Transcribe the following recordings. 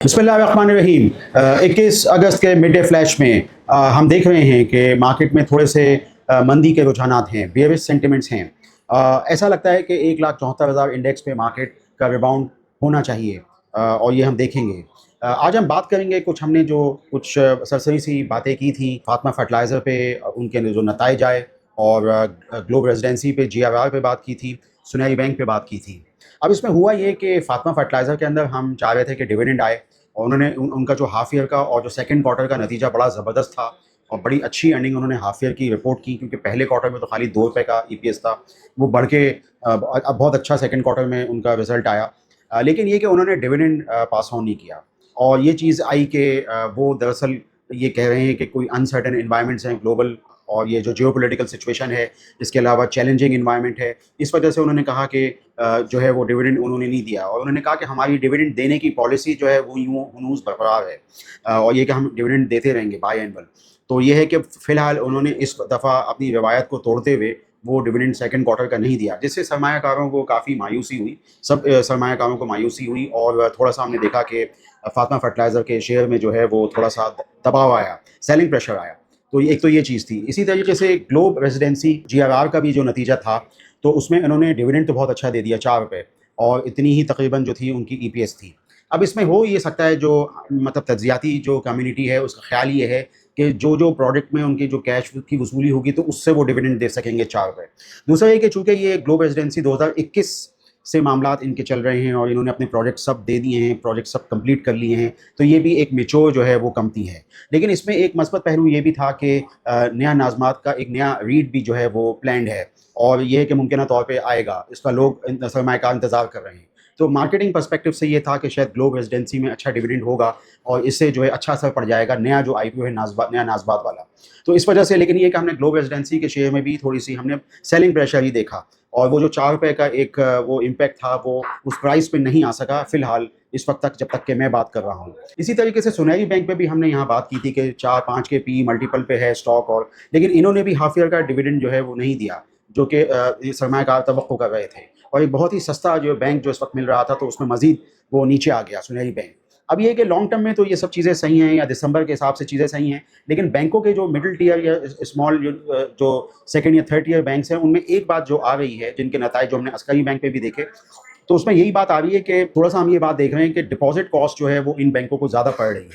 बिस्मिल्लाहिर्रहमानिर्रहीम। 21 अगस्त के mid day flash में हम देख रहे हैं कि मार्केट में थोड़े से मंदी के रुझानात हैं, बेयरिश सेंटिमेंट्स हैं। ऐसा लगता है कि 1,74,000 इंडेक्स पे मार्केट का रिबाउंड होना चाहिए, और ये हम देखेंगे। आज हम बात करेंगे हमने जो कुछ सरसरी सी बातें की थी फातिमा फर्टिलाइज़र पे, उनके जो नताइज आए, और ग्लोब रेजिडेंसी पे, GRR पे बात की थी, सुनहरी बैंक पे बात की थी। अब इसमें हुआ ये कि फातिमा फर्टिलाइज़र के अंदर हम चाह रहे थे कि डिविडेंड आए, और उनका जो हाफ ईयर का और जो सेकंड क्वार्टर का नतीजा बड़ा ज़बरदस्त था, और बड़ी अच्छी अर्निंग उन्होंने हाफ ईयर की रिपोर्ट की, क्योंकि पहले क्वार्टर में तो खाली ₹2 का EPS था, वो बढ़ के अब बहुत अच्छा सेकंड क्वार्टर में उनका रिजल्ट आया। लेकिन ये कि उन्होंने डिविडेंड पास ऑन नहीं किया, और ये चीज़ आई कि वो दरअसल ये कह रहे हैं कि कोई अनसर्टेन एनवायरनमेंट्स हैं ग्लोबल, और ये जो जियोपॉलिटिकल सिचुएशन है, इसके अलावा चैलेंजिंग एनवायरनमेंट है, इस वजह से उन्होंने कहा कि जो है वो डिविडेंड उन्होंने नहीं दिया, और उन्होंने कहा कि हमारी डिविडेंड देने की पॉलिसी जो है वो यूँ हनूज़ बरकरार है, और ये कि हम डिविडेंड देते रहेंगे बाई एनुअल। तो ये है कि फ़िलहाल उन्होंने इस दफ़ा अपनी रवायत को तोड़ते हुए वो डिविडेंड सेकंड क्वार्टर का नहीं दिया, जिससे सरमायाकारों को काफ़ी मायूसी हुई, सब सरमायाकारों को मायूसी हुई, और थोड़ा-सा हमने देखा कि फातिमा फर्टिलाइज़र के शेयर में जो है वो थोड़ा-सा दबाव आया, सेलिंग प्रेशर आया। तो एक तो ये चीज़ थी। इसी तरीके से ग्लोब रेजिडेंसी GRR का भी जो नतीजा था, तो उसमें इन्होंने डिविडेंड तो बहुत अच्छा दे दिया, ₹4, और इतनी ही तकरीबन जो थी उनकी EPS थी। अब इसमें हो ये सकता है, जो मतलब तज्ज़ियाती जो कम्युनिटी है उसका ख़्याल ये है कि जो प्रोडक्ट में उनकी जो कैश की वसूली होगी तो उससे वो डिविडेंड दे सकेंगे ₹4। दूसरा ये कि चूँकि ये ग्लोब रेजिडेंसी 2021 से मामलात इनके चल रहे हैं, और इन्होंने अपने प्रोजेक्ट सब दे दिए हैं, प्रोजेक्ट सब कंप्लीट कर लिए हैं, तो ये भी एक मैच्योर जो है वो कंपनी है। लेकिन इसमें एक मस्बत पहलू ये भी था कि नया नाज़मात का एक नया रीड भी जो है वो प्लान्ड है, और ये है कि मुमकिन तौर पे आएगा, इसका लोग सरमायाकार इंतज़ार कर रहे हैं। तो मार्केटिंग पर्सपेक्टिव से ये था कि शायद ग्लोब रेजिडेंसी में अच्छा डिविडेंड होगा, और इससे जो है अच्छा असर पड़ जाएगा नया जो IPO है, नया नाज़बात वाला। तो इस वजह से, लेकिन ये कि हमने ग्लोब रेजिडेंसी के शेयर में भी थोड़ी-सी हमने सेलिंग प्रेशर ही देखा, और वो जो ₹4 का एक वो इम्पैक्ट था, वो उस प्राइस पे नहीं आ सका फ़िलहाल, इस वक़्त तक, जब तक कि मैं बात कर रहा हूँ। इसी तरीके से सुनहरी बैंक पे भी हमने यहाँ बात की थी कि 4-5 के PE मल्टीपल पे है स्टॉक, और लेकिन इन्होंने भी हाफ ईयर का डिविडेंड जो है वो नहीं दिया, जो कि ये सरमायाकार तवक्को कर रहे थे, और एक बहुत ही सस्ता जो बैंक जो इस वक़्त मिल रहा था, तो उसमें मज़ीद वो नीचे आ गया सुनहरी बैंक। अब ये है कि लॉन्ग टर्म में तो ये सब चीज़ें सही हैं, या दिसंबर के हिसाब से चीज़ें सही हैं, लेकिन बैंकों के जो मिडिल टियर या स्मॉल जो सेकंड या थर्ड टियर बैंक्स हैं, उनमें एक बात जो आ रही है, जिनके नताइज जो हमने अस्करी बैंक पे भी देखे, तो उसमें यही बात आ रही है कि थोड़ा-सा हम ये बात देख रहे हैं कि डिपॉज़िट कॉस्ट जो है वो इन बैंकों को ज़्यादा पड़ रही है,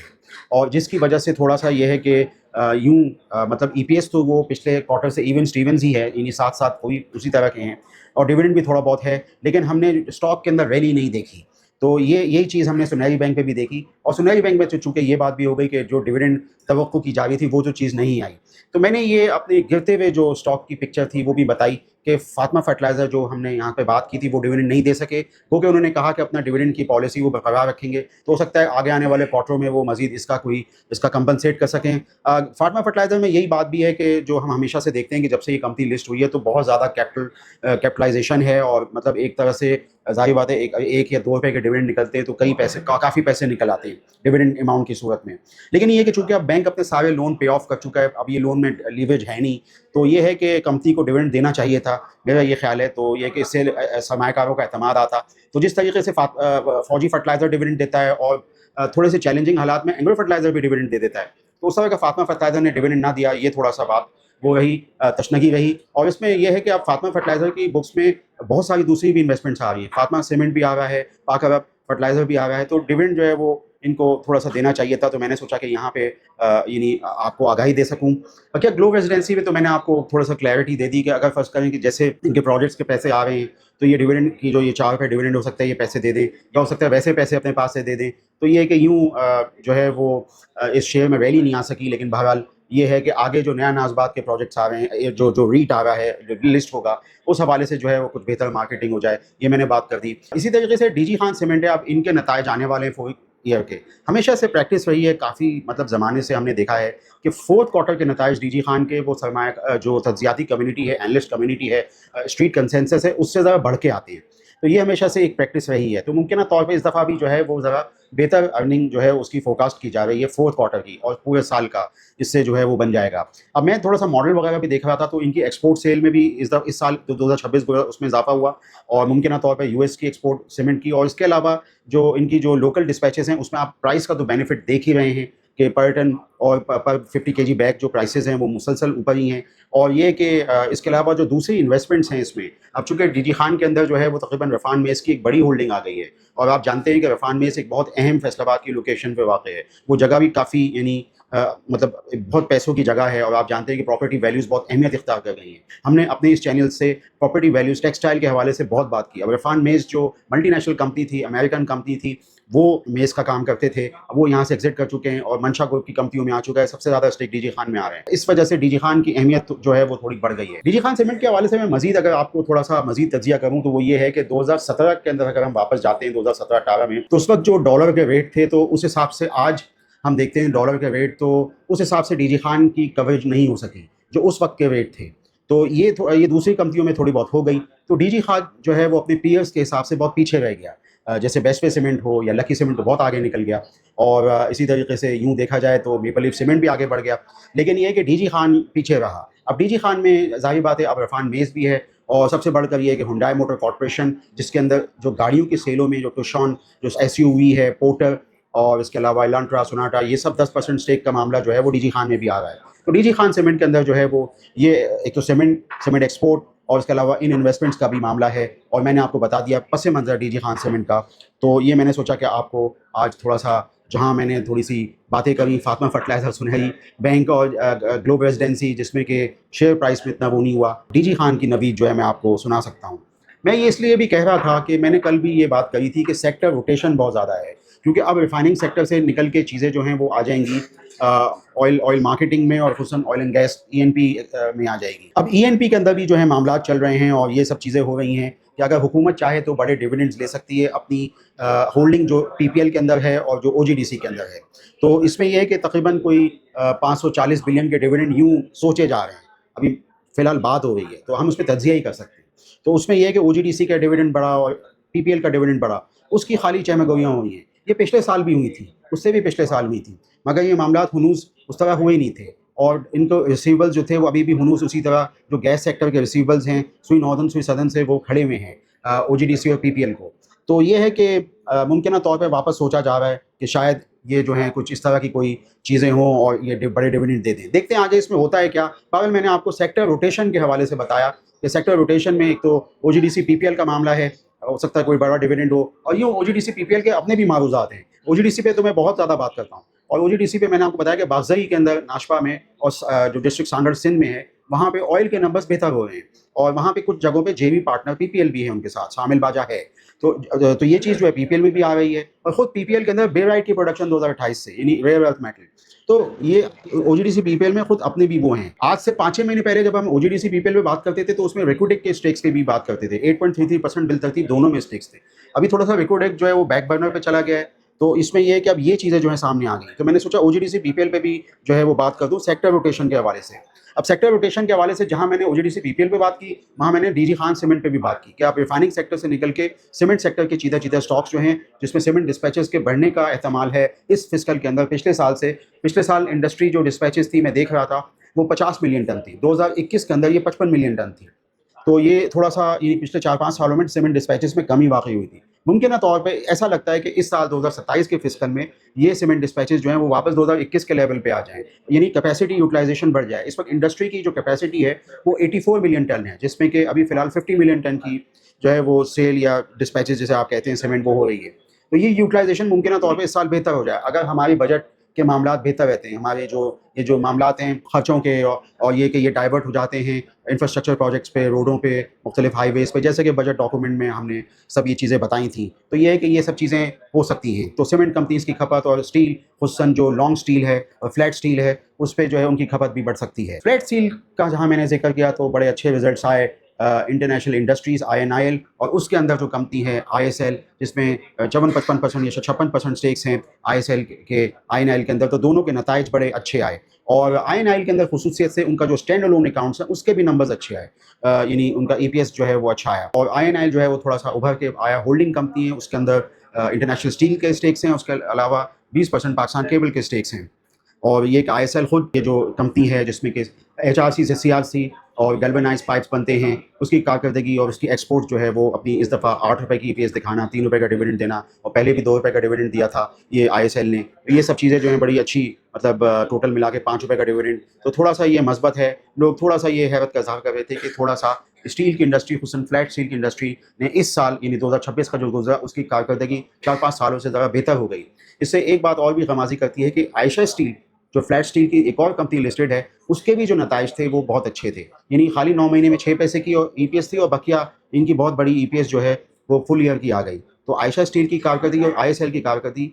और जिसकी वजह से थोड़ा-सा ये है कि मतलब EPS तो वो पिछले क्वार्टर से इवन स्टीवन्स ही है, इन्हीं साथ-साथ वही उसी तरह के हैं, और डिविडेंड भी थोड़ा बहुत है, लेकिन हमने स्टॉक के अंदर रैली नहीं देखी। तो यही चीज़ हमने सुनहरी बैंक पे भी देखी, और सुनहरी बैंक में तो चूँकि ये बात भी हो गई कि जो डिविडेंड तवक्को की जा रही थी, वो जो चीज़ नहीं आई। तो मैंने ये अपने गिरते हुए जो स्टॉक की पिक्चर थी वो भी बताई कि फातिमा फर्टिलाइज़र जो हमने यहाँ पे बात की थी, वो डिविडेंड नहीं दे सके, क्योंकि उन्होंने कहा कि अपना डिविडेंड की पॉलिसी वो बरकरार रखेंगे। तो हो सकता है आगे आने वाले क्वार्टरों में वो मज़ीद इसका कंपनसेट कर सकें। फातिमा फर्टिलाइज़र में यही बात भी है कि जो हम हमेशा से देखते हैं कि जब से ये कंपनी लिस्ट हुई है, तो बहुत ज़्यादा कैपिटलाइज़ेशन है, और मतलब एक तरह से ज़ाहिर बात है, एक या ₹2 के डिविडेंड निकलते हैं तो कई पैसे काफ़ी पैसे निकल आते हैं डिविडेंड अमाउंट की सूरत में। लेकिन ये है कि चूँकि अब बैंक अपने सारे लोन पे ऑफ कर चुका है, अब ये लोन में लीवरेज है नहीं, तो ये है कि कंपनी को डिविडेंड देना चाहिए था, मेरा ये ख़्याल है। तो ये है कि इससे सरमायाकारों का एतमाद आता। तो जिस तरीके से फौजी फर्टिलाइज़र डिविडेंड देता है, और थोड़े से चैलेंजिंग हालात में एंग्रो फर्टिलाइज़र भी डिविडेंड दे देता है, तो उस तरह का फातिमा फर्टिलाइज़र ने डिविडेंड ना दिया, ये थोड़ा-सा बात वो रही, तशनगी रही। और इसमें यह है कि अब फातिमा फर्टिलाइज़र की बुक्स में बहुत सारी दूसरी भी इन्वेस्टमेंट्स आ रही हैं। फातिमा सीमेंट भी आ रहा है, पाक अरब फर्टिलाइज़र भी आ रहा है, तो डिविडेंड जो है वो इनको थोड़ा-सा देना चाहिए था। तो मैंने सोचा कि यहाँ पे यानी आपको आगाही दे सकूँ। क्या ग्लोब रेजिडेंसी में तो मैंने आपको थोड़ा-सा क्लैरिटी दे दी कि अगर फ़र्ज़ करें कि जैसे इनके प्रोजेक्ट्स के पैसे आ रहे हैं, तो ये डिविडेंड की जो ये ₹4 डिविडेंड हो सकता है, ये पैसे दे दें, या हो सकता है वैसे पैसे अपने पास से दे दें। तो ये है कि यूँ जो है वो इस शेयर में रैली नहीं आ सकी, लेकिन बहरहाल ये है कि आगे जो नया नाज़बात के प्रोजेक्ट्स आ रहे हैं, ये जो रीट आ रहा है, जो लिस्ट होगा, उस हवाले से जो है वो कुछ बेहतर मार्केटिंग हो जाए, ये मैंने बात कर दी। इसी तरीके से DG खान सीमेंट है, अब इनके नताइज आने वाले हैं फोर्थ ईयर के। हमेशा से प्रैक्टिस रही है, काफ़ी मतलब ज़माने से हमने देखा है कि फोर्थ क्वार्टर के नताइज DG खान के वो जो तज्जियाती कम्युनिटी है, एनालिस्ट कम्युनिटी है, स्ट्रीट कंसेंसस है, उससे ज़रा बढ़ के आते हैं। तो ये हमेशा से एक प्रैक्टिस रही है। तो मुमकिन तौर पे इस दफ़ा भी जो है वो ज़रा बेहतर अर्निंग जो है उसकी फोरकास्ट की जा रही है फोर्थ क्वार्टर की और पूरे साल का, इससे जो है वो बन जाएगा। अब मैं थोड़ा सा मॉडल वगैरह भी देख रहा था, तो इनकी एक्सपोर्ट सेल में भी इस साल 2026 उसमें इजाफा हुआ, और मुमकिन तौर पर यूएस की एक्सपोर्ट सीमेंट की, और इसके अलावा जो इनकी जो लोकल डिस्पैचेस हैं उसमें आप प्राइस का तो बेनिफिट देख ही रहे हैं कि पर टन और पर 50 केजी बैग जो प्राइसेस हैं वो मुसलसल ऊपर ही हैं। और ये कि इसके अलावा जो दूसरी इन्वेस्टमेंट्स हैं इसमें, अब चूँकि डीजी खान के अंदर जो है वो तकरीबन रफ़ान मेस की एक बड़ी होल्डिंग आ गई है, और आप जानते हैं कि रफ़ान मेस एक बहुत अहम फैसलाबाद की लोकेशन पे वाक़ है। वो जगह भी काफ़ी यानी मतलब बहुत पैसों की जगह है, और आप जानते हैं कि प्रॉपर्टी वैल्यूज़ बहुत अहमियत इख्तियार कर गई हैं। हमने अपने इस चैनल से प्रॉपर्टी वैल्यूज़ टेक्सटाइल के हवाले से बहुत बात की। अब रफ़ान मेस जो मल्टीनेशनल कंपनी थी, अमेरिकन कंपनी थी, वो मेस का काम करते थे, अब वो यहाँ से एग्जिट कर चुके हैं और मंशा ग्रुप की कंपनियों में आ चुका है। सबसे ज़्यादा स्टेक डीजी खान में आ रहे हैं। इस वजह से डीजी खान की अहमियत जो है वो थोड़ी बढ़ गई है। डीजी खान सीमेंट के हवाले से मैं मजीद अगर आपको थोड़ा सा मजीद तजिया करूँ तो वो ये है कि 2017 के अंदर अगर हम वापस जाते हैं 2017-18 में, तो उस वक्त जो डॉलर के रेट थे, तो उस हिसाब से आज हम देखते हैं डॉलर के रेट, तो उस हिसाब से डीजी खान की कवरेज नहीं हो सकी जो उस वक्त के रेट थे। तो ये दूसरी कंपनियों में थोड़ी बहुत हो गई। तो डीजी खान जो है वो अपने पीयर्स के हिसाब से बहुत पीछे रह गया। जैसे बेस्ट वे सीमेंट हो या लकी सीमेंट तो बहुत आगे निकल गया, और इसी तरीके से यूँ देखा जाए तो मेपल लीफ सीमेंट भी आगे बढ़ गया। लेकिन ये है कि डीजी खान पीछे रहा। अब डीजी खान में ज़ाहिर बात है अब रफ़ान मेस भी है, और सबसे बढ़कर ये है कि हुंडई मोटर कॉर्पोरेशन, जिसके अंदर जो गाड़ियों की सेलों में जो टुक्सॉन, जो एसयूवी है, पोर्टर, और इसके अलावा एलांट्रा, सोनाटा, ये सब 10% स्टेक का मामला जो है वो डीजी खान में भी आ रहा है। तो डीजी खान सीमेंट के अंदर जो है वो ये एक तो सीमेंट एक्सपोर्ट और इसके अलावा इन इन्वेस्टमेंट्स का भी मामला है, और मैंने आपको बता दिया पस मंज़र डीजी खान सीमेंट का। तो ये मैंने सोचा कि आपको आज थोड़ा सा, जहाँ मैंने थोड़ी सी बातें करी, फातिमा फर्टिलाइज़र सुनाई, बैंक और ग्लोब रेजिडेंसी जिसमें कि शेयर प्राइस में इतना वो नहीं हुआ, डीजी खान की नवीद जो है मैं आपको सुना सकता हूँ। मैं ये इसलिए भी कह रहा था कि मैंने कल भी ये बात कही थी कि सेक्टर रोटेशन बहुत ज़्यादा है, क्योंकि अब रिफाइनिंग सेक्टर से निकल के चीज़ें जो हैं वो आ जाएंगी ऑयल मार्केटिंग में, और खुसूसन ऑयल एंड गैस ईएनपी में आ जाएगी। अब ईएनपी के अंदर भी जो है मामला चल रहे हैं, और ये सब चीज़ें हो रही हैं कि अगर हुकूमत चाहे तो बड़े डिविडेंड्स ले सकती है अपनी होल्डिंग जो पीपीएल के अंदर है और जो ओजीडीसी के अंदर है। तो इसमें यह है कि तकरीबन कोई 540 बिलियन के डिविडेंड यूँ सोचे जा रहे हैं, अभी फ़िलहाल बात हो रही है, तो हम उस पर तज्जिया ही कर सकते हैं। तो उसमें यह है कि ओजीडीसी का डिविडेंड बढ़ा और पीपीएल का डिविडेंड बढ़ा, उसकी खाली चहमगोइयाँ हुई हैं। ये पिछले साल भी हुई थी, उससे भी पिछले साल हुई थी, मगर ये मामलात हुनूस उस तरह हुए नहीं थे, और इनको रिसीवेबल्स जो थे वो अभी भी हुनूस उसी तरह जो गैस सेक्टर के रिसीवेबल्स हैं सुई नॉर्दर्न सुई सदर्न से वो खड़े हुए हैं ओजीडीसी और पीपीएल को। तो ये है कि मुमकिन तौर पे वापस सोचा जा रहा है कि शायद ये जो है कुछ इस तरह की कोई चीज़ें हों और ये बड़े डिविडेंड दे दें। देखते हैं आगे इसमें होता है क्या। पागल, मैंने आपको सेक्टर रोटेशन के हवाले से बताया कि सेक्टर रोटेशन में एक तो ओजीडीसी पीपीएल का मामला है, हो सकता है कोई बड़ा डिविडेंड हो, और यूँ ओजीडीसी पीपीएल के अपने भी मारूजात हैं। ओजीडीसी पे तो मैं बहुत ज़्यादा बात करता हूँ, और ओजीडीसी पे मैंने आपको बताया कि बागजई के अंदर नाशपा में और जो डिस्ट्रिक्ट सांगड़ सिंध में है, वहाँ पे ऑयल के नंबर्स बेहतर हो रहे हैं, और वहाँ पे कुछ जगहों पे जेवी पार्टनर पीपीएल भी है उनके साथ, शामिल बाजा है। तो ये चीज़ जो है पीपीएल में भी आ रही है, और ख़ुद पीपीएल के अंदर बेराइट की प्रोडक्शन 2028 से, यानी रेयर अर्थ मेटल। तो ये ओजीडीसी पीपीएल में खुद अपने भी वो हैं। आज से 5-6 महीने पहले जब हम ओजीडीसी पीपीएल में बात करते थे तो उसमें रेकोडेक के स्टेक्स की भी बात करते थे, 8.33% बिल तरतीब दोनों में स्टेक्स थे। अभी थोड़ा सा रेकोडेक जो है वो बैक बर्नर पे चला गया है। तो इसमें ये है कि अब ये चीज़ें जो है सामने आ गई, तो मैंने सोचा ओजीडीसी पीपीएल पे भी जो है वो बात कर दूँ सेक्टर रोटेशन के हवाले से। अब सेक्टर रोटेशन के हवाले से जहाँ मैंने ओजीडीसी पीपीएल पे बात की, वहाँ मैंने डीजी खान सीमेंट पे भी बात की कि आप रिफाइनिंग सेक्टर से निकल के सीमेंट सेक्टर के चीधा स्टॉक्स जो हैं, जिसमें सीमेंट डिस्पैचेस के बढ़ने का एहतमाल है इस फिस्कल के अंदर। पिछले साल इंडस्ट्री जो डिस्पैचेस थी मैं देख रहा था वो 50 मिलियन टन थी, 2021 के अंदर ये 55 मिलियन टन थी। तो ये थोड़ा सा ये पिछले 4-5 सालों में सीमेंट डिस्पैचेस में कमी वाकई हुई थी। मुमकिन तौर पे ऐसा लगता है कि इस साल 2027 के फिस्कल में ये सीमेंट डिस्पैचेस जो हैं वो वापस 2021 के लेवल पे आ जाएँ, यानी कैपेसिटी यूटिलाइजेशन बढ़ जाए। इस वक्त इंडस्ट्री की जो कैपेसिटी है वो 84 मिलियन टन है, जिसमें कि अभी फ़िलहाल 50 मिलियन टन की जो है वो सेल या डिस्पैचेस जिसे आप कहते हैं सीमेंट वो हो रही है। तो ये यूटिलाइजेशन मुमकिन तौर पे इस साल बेहतर हो जाए अगर हमारे बजट के मामलात बेहतर रहते हैं। हमारे जो मामलात हैं खर्चों के, और ये कि ये डाइवर्ट हो जाते हैं इंफ्रास्ट्रक्चर प्रोजेक्ट्स पे, रोडों पे, मुख्तलिफ हाईवेज़ पे, जैसे कि बजट डॉक्यूमेंट में हमने सब ये चीज़ें बताई थी। तो ये है कि ये सब चीज़ें हो सकती हैं। तो सीमेंट कंपनीज़ की खपत और स्टील, खुसूसन जो लॉन्ग स्टील है और फ्लैट स्टील है, उस पर जो है उनकी खपत भी बढ़ सकती है। फ्लैट स्टील का जहाँ मैंने जिक्र किया तो बड़े अच्छे रिजल्ट्स आए انٹرنیشنل انڈسٹریز INIL, اور اس کے اندر جو کمپنی ہے ISL جس میں 54-55% یا 56% اسٹیکس ہیں ISL کے INIL کے اندر, تو دونوں کے نتائج بڑے اچھے آئے. اور INIL کے اندر خصوصیت سے ان کا جو اسٹینڈ الون اکاؤنٹس ہیں اس کے بھی نمبرز اچھے آئے, یعنی ان کا EPS جو ہے وہ اچھا آیا. اور INIL جو ہے وہ تھوڑا سا ابھر کے آیا, ہولڈنگ کمپنی ہے, اس کے اندر انٹرنیشنل اسٹیل کے اسٹیکس ہیں, اس کے علاوہ 20% پاکستان کیبل کے اسٹیکس ہیں. اور یہ کہ ISL خود یہ جو کمپنی ہے جس میں کہ HRC سے CRC اور گیلوینائز پائپس بنتے ہیں, اس کی کارکردگی اور اس کی ایکسپورٹ جو ہے وہ اپنی اس دفعہ 8 روپے کی EPS دکھانا, 3 روپے کا ڈیویڈنڈ دینا, اور پہلے بھی 2 روپے کا ڈیویڈنڈ دیا تھا یہ ISL نے. یہ سب چیزیں جو ہیں بڑی اچھی, مطلب ٹوٹل ملا کے 5 روپے کا ڈیویڈنڈ, تو تھوڑا سا یہ مثبت ہے. لوگ تھوڑا سا یہ حیرت کا اظہار کر رہے تھے کہ تھوڑا سا اسٹیل کی انڈسٹری, خصوصاً فلیٹ اسٹیل کی انڈسٹری نے اس سال یعنی 2026 کا جو گزرا اس کی کارکردگی 4-5 سالوں سے ذرا بہتر ہو گئی. اس سے ایک بات اور بھی غمازی کرتی ہے کہ عائشہ اسٹیل جو فلیٹ اسٹیل کی ایک اور کمپنی لسٹڈ ہے, اس کے بھی جو نتائج تھے وہ بہت اچھے تھے, یعنی خالی 9 مہینے میں 6 پیسے کی اور EPS تھی, اور بقیہ ان کی بہت بڑی EPS جو ہے وہ فل ایئر کی آ گئی. تو عائشہ اسٹیل کی کارکردگی اور ISL کی کارکردگی,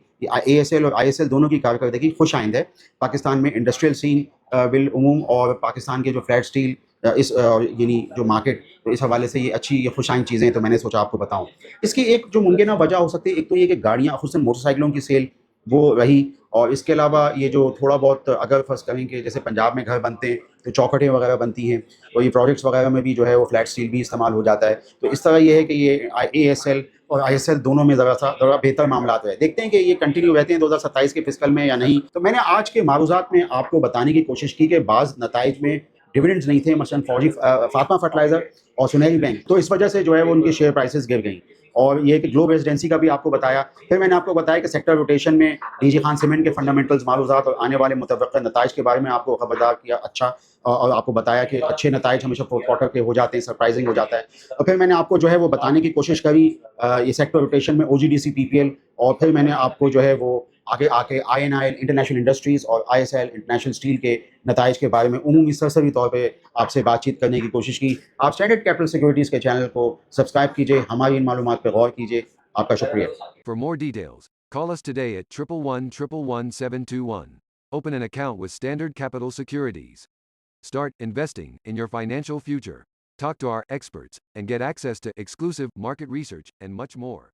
ASL اور ISL دونوں کی کارکردگی خوش آئند ہے. پاکستان میں انڈسٹریل سین بالعموم اور پاکستان کے جو فلیٹ اسٹیل اس یعنی جو مارکیٹ, تو اس حوالے سے یہ اچھی, یہ خوش آئند چیزیں, تو میں نے سوچا آپ کو بتاؤں. اس کی ایک جو ممکنہ وجہ ہو سکتی ہے, ایک تو یہ کہ گاڑیاں خصوصاً موٹر سائیکلوں کی سیل وہ رہی, اور اس کے علاوہ یہ جو تھوڑا بہت اگر فرض کریں کہ جیسے پنجاب میں گھر بنتے ہیں تو چوکھٹیں وغیرہ بنتی ہیں, تو یہ پروجیکٹس وغیرہ میں بھی جو ہے وہ فلیٹ اسٹیل بھی استعمال ہو جاتا ہے. تو اس طرح یہ ہے کہ یہ ASL اور ISL دونوں میں ذرا بہتر معاملات ہے. دیکھتے ہیں کہ یہ کنٹینیو رہتے ہیں 2027 کے فسکل میں یا نہیں. تو میں نے آج کے معروضات میں آپ کو بتانے کی کوشش کی کہ بعض نتائج میں ڈویڈنڈز نہیں تھے, مثلاً فاطمہ فرٹیلائزر اور سنہری بینک, تو اس وجہ سے جو ہے وہ ان کی شیئر پرائسز گر گئیں. اور یہ کہ گلوب ریزیڈنسی کا بھی آپ کو بتایا. پھر میں نے آپ کو بتایا کہ سیکٹر روٹیشن میں DG خان سیمنٹ کے فنڈامنٹلز, معروضات اور آنے والے متوقع نتائج کے بارے میں آپ کو خبردار کیا. اچھا, اور آپ کو بتایا کہ اچھے نتائج ہمیشہ فورتھ کوارٹر کے ہو جاتے ہیں, سرپرائزنگ ہو جاتا ہے. اور پھر میں نے آپ کو جو ہے وہ بتانے کی کوشش کری یہ سیکٹر روٹیشن میں OGDC PPL, اور پھر میں نے آپ کو جو ہے وہ آگے آ کے INIL انٹرنیشنل انڈسٹریز اور ISL انٹرنیشنل اسٹیل کے نتائج کے بارے میں عمومی سرسری طور پہ آپ سے بات چیت کرنے کی کوشش کی. آپ اسٹینڈرڈ کیپٹل سیکورٹیز کے چینل کو سبسکرائب کیجیے, ہماری ان معلومات پہ غور کیجیے. آپ کا شکریہ. For more details, call us today at 111-111-721. Open an account with Standard Capital Securities. Start investing in your financial future. Talk to our experts and get access to exclusive market research and much more.